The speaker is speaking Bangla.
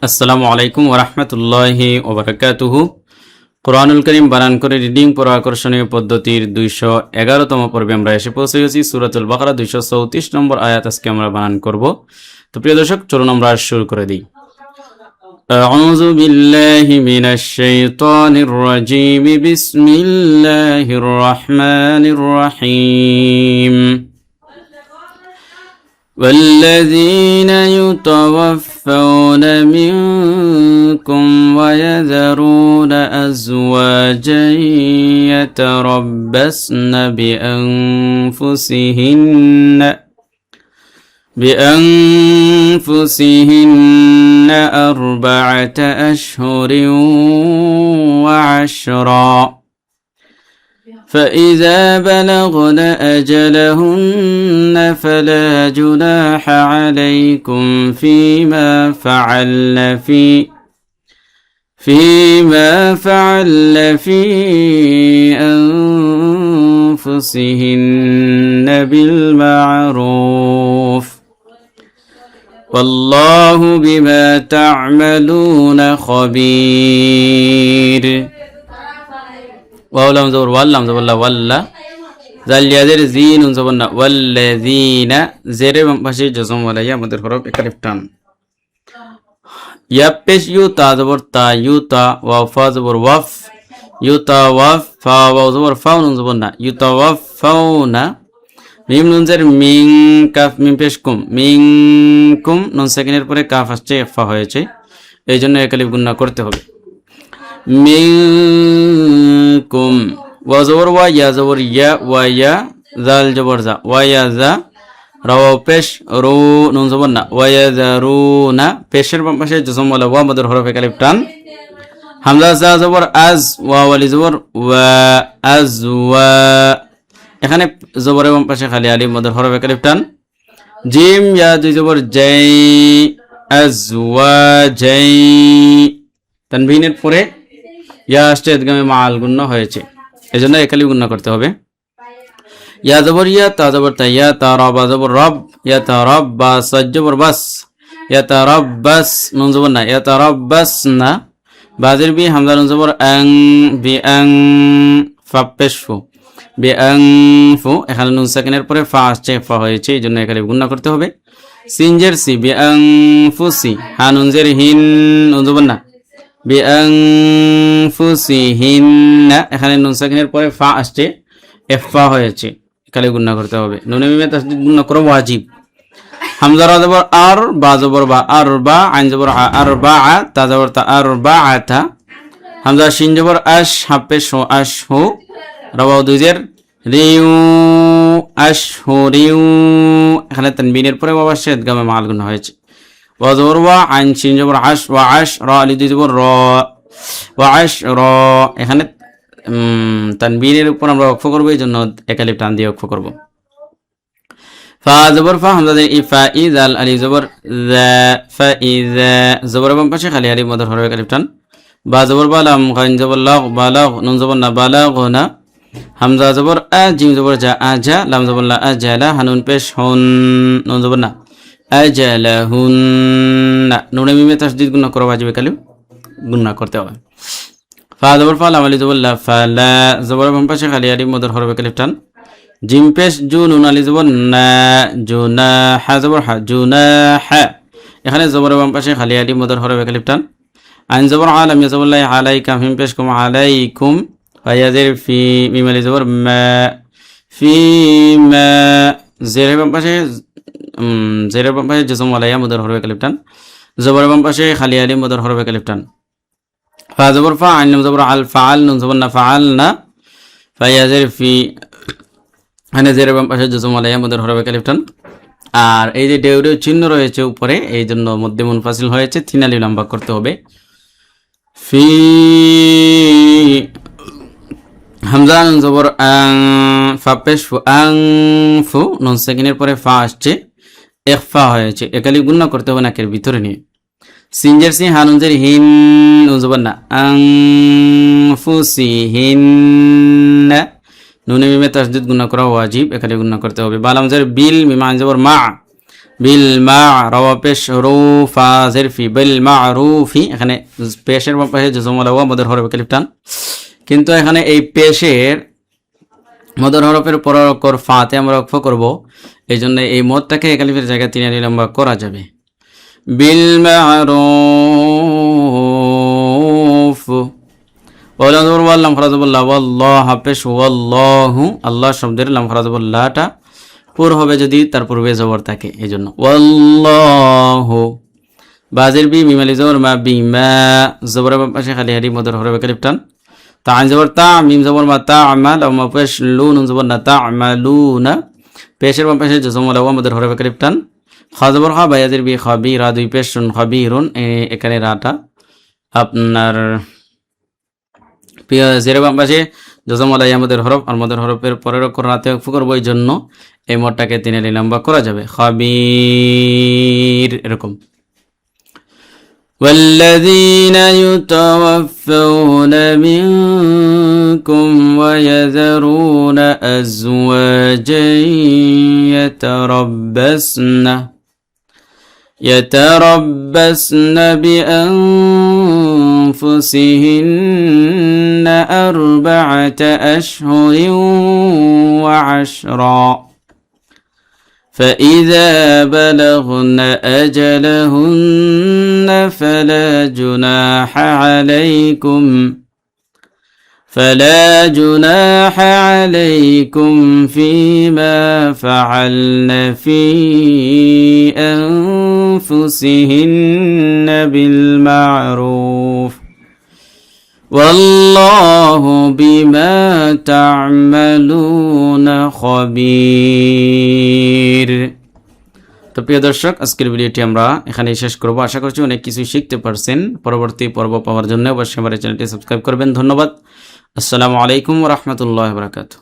আসসালামু আলাইকুম ওরহমতুল্লাহি ওবরাকাতুহু। কোরআনুল করিম বানান করে রিডিং পড়া আকর্ষণীয় পদ্ধতির 211তম পর্বে আমরা এসে পৌঁছে গেছি। সূরাতুল বাকারা 234 নম্বর আয়াত আজকে আমরা বানান করব। তো প্রিয় দর্শক, চলুন আমরা শুরু করে দিই। আউযু বিল্লাহি মিনাশ শাইতানির রাজীম, বিসমিল্লাহির রহমানির রহিম। والذين يتوفون منكم ويذرون أزواجا يتربصن بأنفسهن 4 أشهر وعشرا، فإذا بلغن أجلهن فلا جناح عليكم فيما فعل في أنفسهن بالمعروف، والله بما تعملون خبير। ওয়ালাম জবর ওয়াল্লাম জবল্লা ওয়াল্লা, জালিয়াদের জিন জবর না, ওয়াল্লাযিনা জেরে পাশে জজম ওয়ালাইয়া আমাদের হরফ একালিফ টান। ইয়া পেশ ইউ তা জবর তা, ইউ তা ওয়া ফা জবর ওয়াফ, ইউ তা ওয়াফ ফা ওয়া জবর ফাউ নুন জবর না, ইউ তা ওয়াফ ফাউনা। মিম নুন জের মিং, কাফ মিম পেশ কুম, মিং কুম নুন সেকেন্ডের পরে কাফ আসছে, ফা হয়েছে, এই জন্য একালিফ গুণনা করতে হবে। মিনকুম ওয়া জবর ওয়া, ইয়া জবর ইয়া, ওয়া ইয়া জাল জবর জা, ওয়া ইয়া জা রাওয়া পেশ রু নুন জবর না, ওয়া ইয়াযারুনা পেশের বাম পাশে জজম ওয়ালা ওয়া মদের হরফে কালিফ টান। হামজা জা জবর আজ, ওয়া ওয়ালি জবর ওয়া, আজ ওয়া, এখানে জবরের বাম পাশে খালি আলিফ মদের হরফে কালিফ টান। জিম ইয়া দুই জবর জাই, আজ ওয়া জাই, তানবিনের পরে ইয়া আসছে ইদগামে মাল গুণ্য হয়েছে, এজন্য একালি গুণ্য করতে হবে। ইয়া জবর ইয়া, তা জবর তা, ইয়া তা রবা জবর রব, ইয়া তা রব বা সাজ জবর বাস, ইয়া তা রব বাস নুন জবর না, ইয়া তা রব বাস না, বাজের বি হামজা নুন জবর আং, বি আং ফা পেশ ফু, বি আং ফু, এখানে নুন সাকিনের পরে ফা আসছে, ফা হয়েছে, এই জন্য একালি গুণ্য করতে হবে। সিনজের সি, বি আং ফুসি, হা নুন জের হিন নুন জবর না, বিআনফুসিহিন্না, এখানে নুন সাকিনের পরে ফা আসছে, এফা হয়েছে, কালি গুণনা করতে হবে। নুনে মিমে তাসদীদ গুণনা করা ওয়াজিব। হামজা রা জবর আর, বা জবর বা, আর বা আইন জবর আর বা, তা জবর তা, আর বা আতা। হামজা শিন জবর আশ, হাফে শো আশ হু, রাওয়া দুজের রিউ, আশ হু রিউ, এখানে তানবিনের পরে বাবা শেদ গামে মাল গুণনা হয়েছে। ওয়া জবর ওয়া, আইন শিন জবর আশ, ওয়া আশ রা আলি দুই জবর র, ওয়া আশ র, এখানে তানবীনের উপর আমরা ওয়াকফ করব, এই জন্য একালিফ টান দিয়ে ওয়াকফ করব। ফা জবর ফা, হামজা দিয়ে ইফা, ইজাল আলি জবর যা, ফা ইজা, জবর বাম পাশে খালি আলিফ মদের হরফে একালিফ টান। বা জবর বা, লাম গাইন জবর লাগ, বালাগ নুন জবর না, বালাগনা। হামজা জবর আ, জিম জবর যা, আজা, লাম জবর লা, আজালা, হানুন পেশ হুন নুন জবর না, আজালাহুন্না, নুনে মিমে তাসদীদ গুণনা করা ওয়াজিব, একালিফ গুণনা করতে হবে। ফা জবর ফা, লাম আলি জবর লা, ফালা, জবর বাম পাশে খালি আলিফ মদের হরফে একালিফ টান। জিম পেশ জু, নুন আলি জবর না, জুনাহা জবর হা, জুনাহা, এখানে জবর বাম পাশে খালি আলিফ মদের হরফে একালিফ টান। আইন জবর আলাম, ইয়া জবর লাই, আলাইকা মিম পেশ কুম, আলাইকুম, ফায়াজের ফি, মিম আলি জবর মা, ফি মা, জেরের বাম পাশে জজম ওয়ালাইয়া মুদার হরফে কালিফ টান। জবরের বাম পাশে খালি আলিফ মুদার হরফে কালিফ টান। ফা জবর ফা, আইন জবর আল, ফাআল নুন জবর না, ফাআল না, ফায়াজের ফি, এখানে জেরের বাম পাশে জজম ওয়ালাইয়া মুদার হরফে কালিফ টান। আর এই যে ডেউ ডেউ চিহ্ন রয়েছে উপরে, এই জন্য মধ্যে মুনফাসিল হয়েছে, তিন আলিফ লম্বা করতে হবে। ফি, হামজা নুন জবর আং, ফা পেশ ফু, আং ফু, নুন সেকেন্ডের পরে ফা আসছে, ইখফা হয়েছে, একালি গুণনা করতে হবে নাকের ভিতরে নিয়ে। সিনজের সি, হানুনজের হিন নুন জবর না, আং ফুসিহিন, নুনে মিমে তাসদীদ গুণা করা ওয়াজিব, এখানে গুণা করতে হবে। বালামজের বিল, মিমা আইন জবর মা, বিল মা রাওয়া পেশ রু ফা জের ফি বিল মা'রুফি এখানে পেশের বাম পাশে জজম ওয়ালা ওয়া মদের হরফে কালিফ টান কিন্তু এখানে এই পেশের মদের হরফের পর অক্ষর ফাতে আমরা ওয়াকফ করব এইজন্য এই মদটাকে কালিফের জায়গায় 3 আলি লম্বা করা যাবে বিল মা'রুফ ওয়ালা জবর ওয়াল লাম ফারাজাবুল্লাহ ওয়াল্লাহ পেশ ওয়াল্লাহু আল্লাহ শব্দের লাম ফারাজাবুল্লাহটা পুর হবে যদি তার পূর্বে জবর থাকে এইজন্য ওয়াল্লাহু বাজের বি মিম আলিফ জবর মা বিমা জবরের পাশে খালি হারি মদের হরফে কালিফ টান তা আইন জবর তা মিম জবর মা তা'মাল ও মা পেশ লু নুন জবর না তা'মালুনা পেশের বাম পাশে জজম ওয়ালা ওয়া মদের হরফে কালিফ টান খা জবর খা বায়াজের বি খাবিরা দুই পেশ শুন খাবিরুন এখানে রাটা আপনার জের বাম পাশে জজম ওয়ালা ইয়া মদের হরফ আর মদের হরফের পরের অক্ষর রাতে ওয়াকফ করব এই জন্য এই মদটাকে 3 আলি লম্বা করা যাবে খাবির এরকম والذين يتوفون منكم ويذرون أزواجا يتربصن بأنفسهن 4 أشهر وعشرا فإذا بلغن أجلهن فلا جناح عليكم فيما فعلن في أنفسهن بالمعروف والله بما تعملون خبير তো প্রিয় দর্শক আজকের ভিডিওটি আমরা এখানেই শেষ করব আশা করছি অনেক কিছু শিখতে পারছেন পরবর্তী পর্ব পাওয়ার জন্য অবশ্যই আমার চ্যানেলটি সাবস্ক্রাইব করবেন ধন্যবাদ আসসালামু আলাইকুম ওয়া রাহমাতুল্লাহি ওয়া বারাকাতুহু